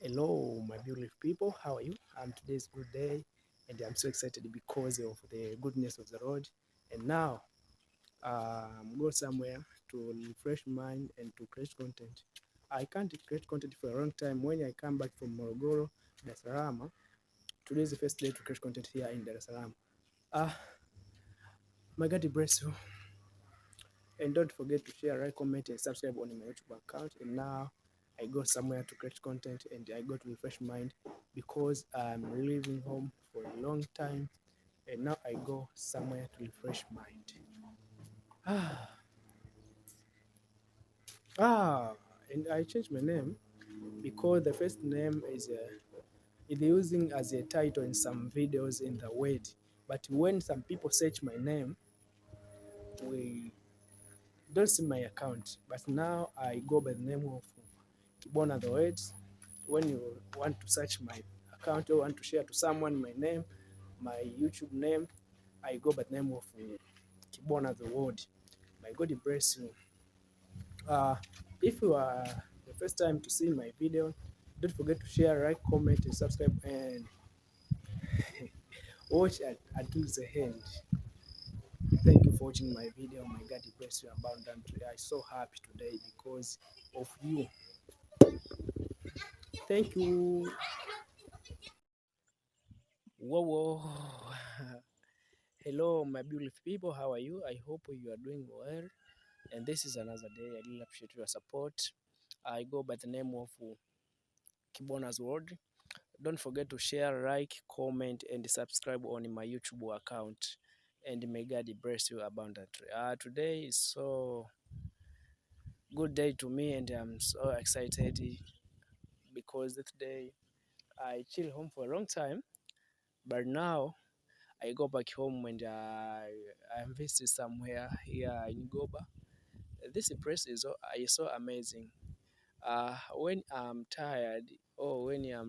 Hello, my beautiful people. How are you? Today's good day, and I'm so excited because of the goodness of the Lord. And now, I'm going somewhere to refresh mind and to create content. I can't create content for a long time. When I come back from Morogoro, Dar es Salaam, today is the first day to create content here in Dar es Salaam. My God bless you. And don't forget to share, like, comment, and subscribe on my YouTube account. And now I go somewhere to create content and I go to refresh mind because I'm leaving home for a long time. And now I go somewhere to refresh mind. And I changed my name because the first name is using as a title in some videos in the word. But when some people search my name, we don't see my account. But now I go by the name of Kibona the Words. When you want to search my account or want to share to someone my name, my YouTube name, I go by the name of Kibona the Word. My God bless you. If you are the first time to see my video, don't forget to share, like, comment, and subscribe, and watch until the end. Thank you for watching my video. My God bless you abundantly. I'm so happy today because of you. Thank you. Whoa, whoa. Hello, my beautiful people. How are you? I hope you are doing well. And this is another day. I really appreciate your support. I go by the name of Kibona's World. Don't forget to share, like, comment, and subscribe on my YouTube account. And may God bless you abundantly. Today is so good day to me, and I'm so excited because today I chill home for a long time, but now I go back home and I'm visiting somewhere here in Goba. This place is so amazing. When I'm tired or when I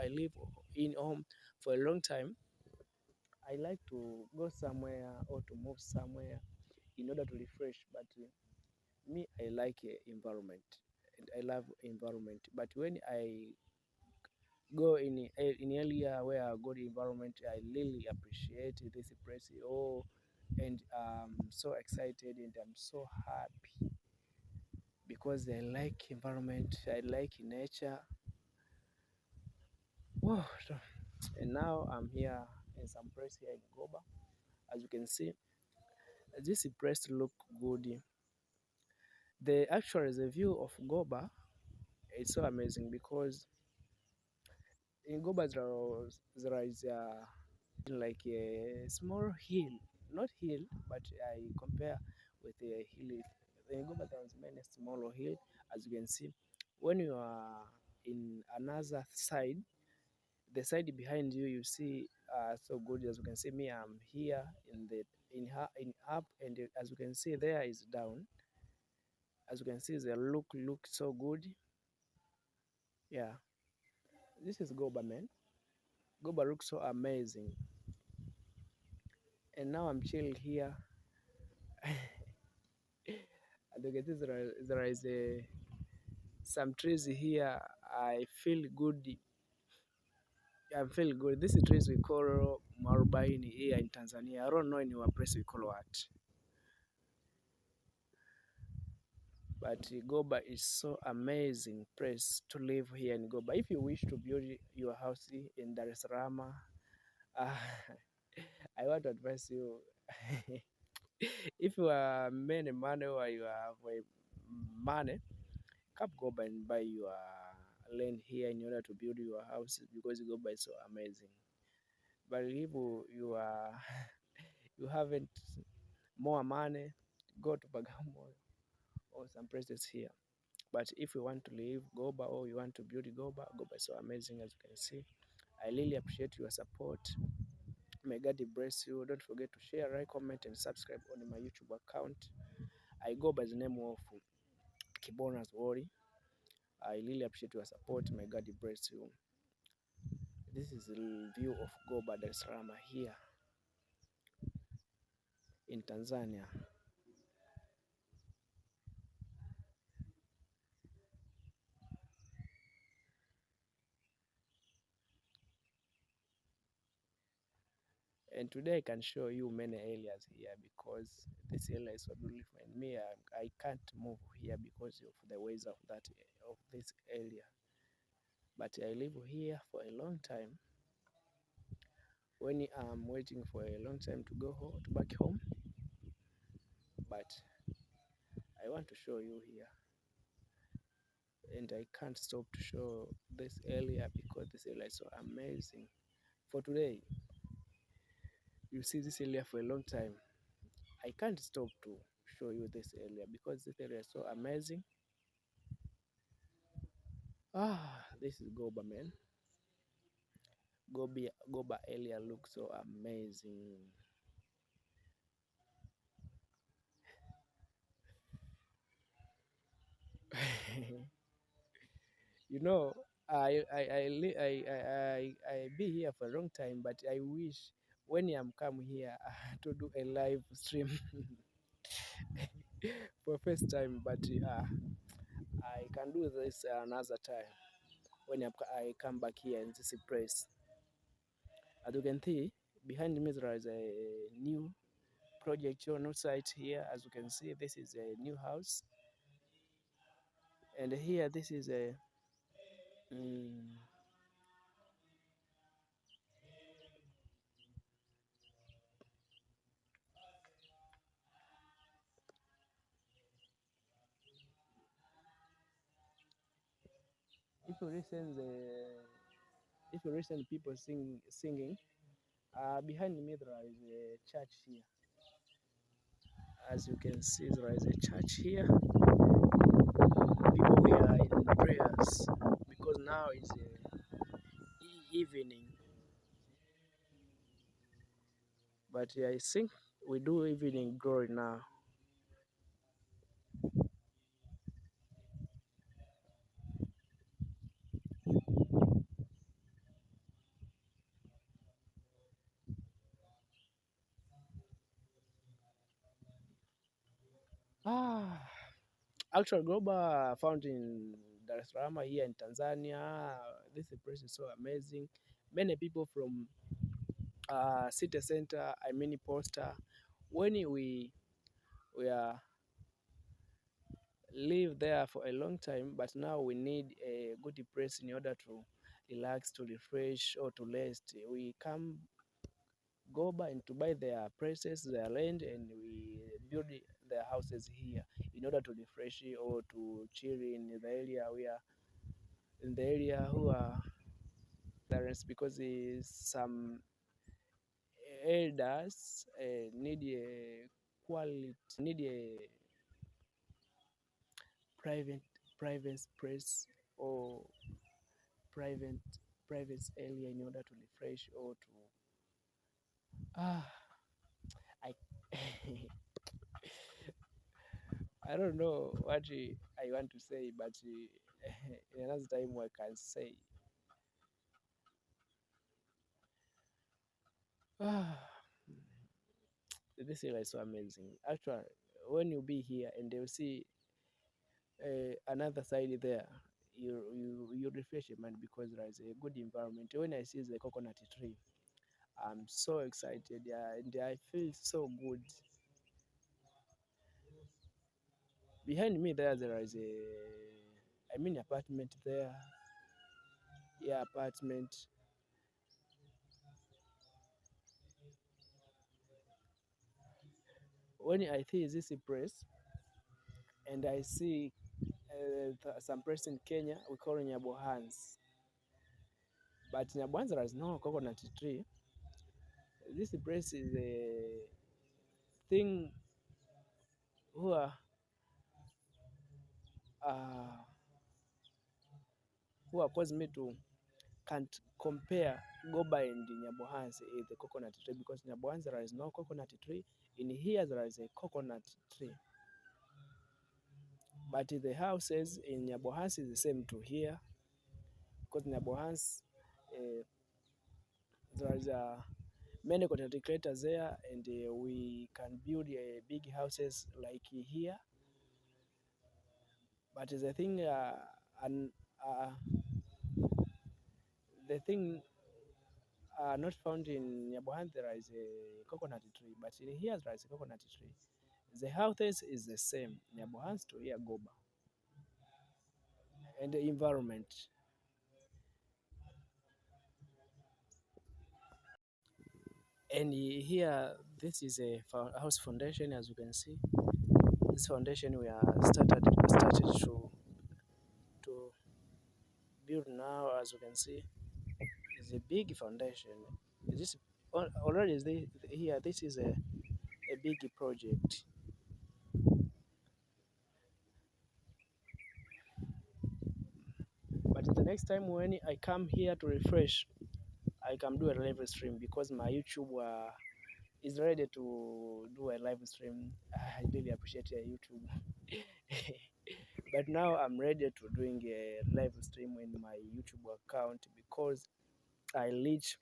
live in home for a long time, I like to go somewhere or to move somewhere in order to refresh. But me, I like environment and I love environment. But when I go in area where I got environment, I really appreciate this place. Oh, and I'm so excited and I'm so happy because I like environment, I like nature. Whoa. And now I'm here in some place here in Goba. As you can see, this place look good. The view of Goba is so amazing because in Goba there is like a small hill, not hill, but I compare with a hill. In Goba there is many small hill, as you can see. When you are in another side, the side behind you, you see so good. As you can see, me, I'm here in up, and as you can see, there is down. As you can see, the look so good. Yeah, this is Goba, man. Goba looks so amazing. And now I'm chilled here. And you can see there is some trees here. I feel good. I feel good. This trees we call Marubaini here in Tanzania. I don't know in your place we call what. But Goba is so amazing place to live here in Goba. If you wish to build your house in Dar es Salaam, I want to advise you. If you are many money or you have money, come Goba and buy your land here in order to build your house because Goba is so amazing. But if you are you haven't more money, go to Bagamoyo or some places here. But if you want to live Goba or you want to build Goba, Goba is so amazing as you can see. I really appreciate your support. May God bless you. Don't forget to share, like, comment, and subscribe on my YouTube account. I go by the name of Kibona's Worry. I really appreciate your support. May God bless you. This is the view of Goba Dar es Salaam here in Tanzania. And today I can show you many areas here because this area is so beautiful. And me, I can't move here because of the ways of this area. But I live here for a long time. When I'm waiting for a long time to go home, to back home, but I want to show you here, and I can't stop to show this area because this area is so amazing. For today, you see this area for a long time. I can't stop to show you this area because this area is so amazing. This is Goba, man. Goba area looks so amazing. You know, I be here for a long time, but I wish when I'm come here to do a live stream for first time, but I can do this another time when I come back here in this place. As you can see, behind me there is a new project on our site here. As you can see, this is a new house, and here this is a mm, if you listen people singing, behind me there is a church here. As you can see, there is a church here. People we are in prayers because now is evening. But I think we do evening glory now. Ah, Actual Global found in Dar es Salaam here in Tanzania. This place is so amazing. Many people from city center, I mean Posta, when we are live there for a long time, but now we need a good place in order to relax, to refresh, or to rest. We come Goba and to buy their places, their land, and we build their houses here in order to refresh or to chill in the area who are parents because some elders need a quality, need a private private space or private private area in order to refresh or to ah I I don't know what I want to say, but in another time I can say ah this area is so amazing. Actually, when you be here and you see another side there, you refresh your mind because there is a good environment. When I see the coconut tree, I'm so excited, and I feel so good. Behind me there is I mean apartment there. Yeah, apartment. When I see this place and I see some place in Kenya, we call it Nyabohans. But Nyabohans there is no coconut tree. This place is a thing who are uh, who caused me to can't compare Goba and Nyabohans with the coconut tree because Nyabohans there is no coconut tree. In here there is a coconut tree. But the houses in Nyabohans is the same to here because Nyabohans there is many content creators there and we can build big houses like here. But the thing and the thing are not found in Nyabohan. There is a coconut tree, but in here there is a coconut tree. The houses is the same, Nyabohan to here Goba, and the environment. And here, this is a house foundation, as you can see. This foundation we are started to build now, as you can see. It's a big foundation. This already is here. This is a big project. But the next time when I come here to refresh, I can do a live stream because my YouTube is ready to do a live stream. I really appreciate your YouTube. But now I'm ready to doing a live stream in my YouTube account because I reach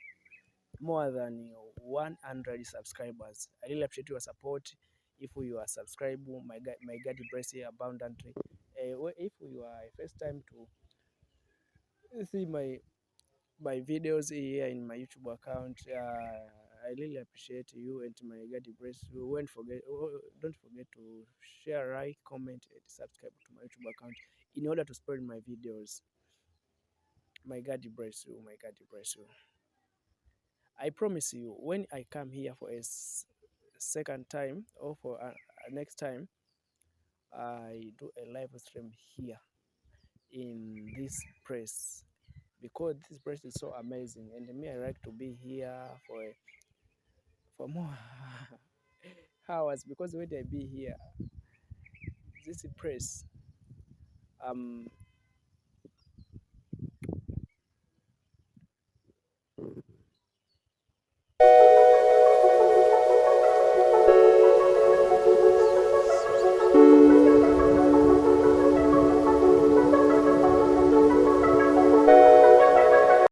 more than 100 subscribers. I really appreciate your support. If you are subscribed, my God bless you abundantly. If you are first time to see my videos here in my YouTube account, I really appreciate you and my God bless you. Don't forget to share, like, comment, and subscribe to my YouTube account in order to spread my videos. My God bless you. My God bless you. I promise you, when I come here for a second time or for a next time, I do a live stream here in this place because this place is so amazing, and me I like to be here for more hours because when I be here, this place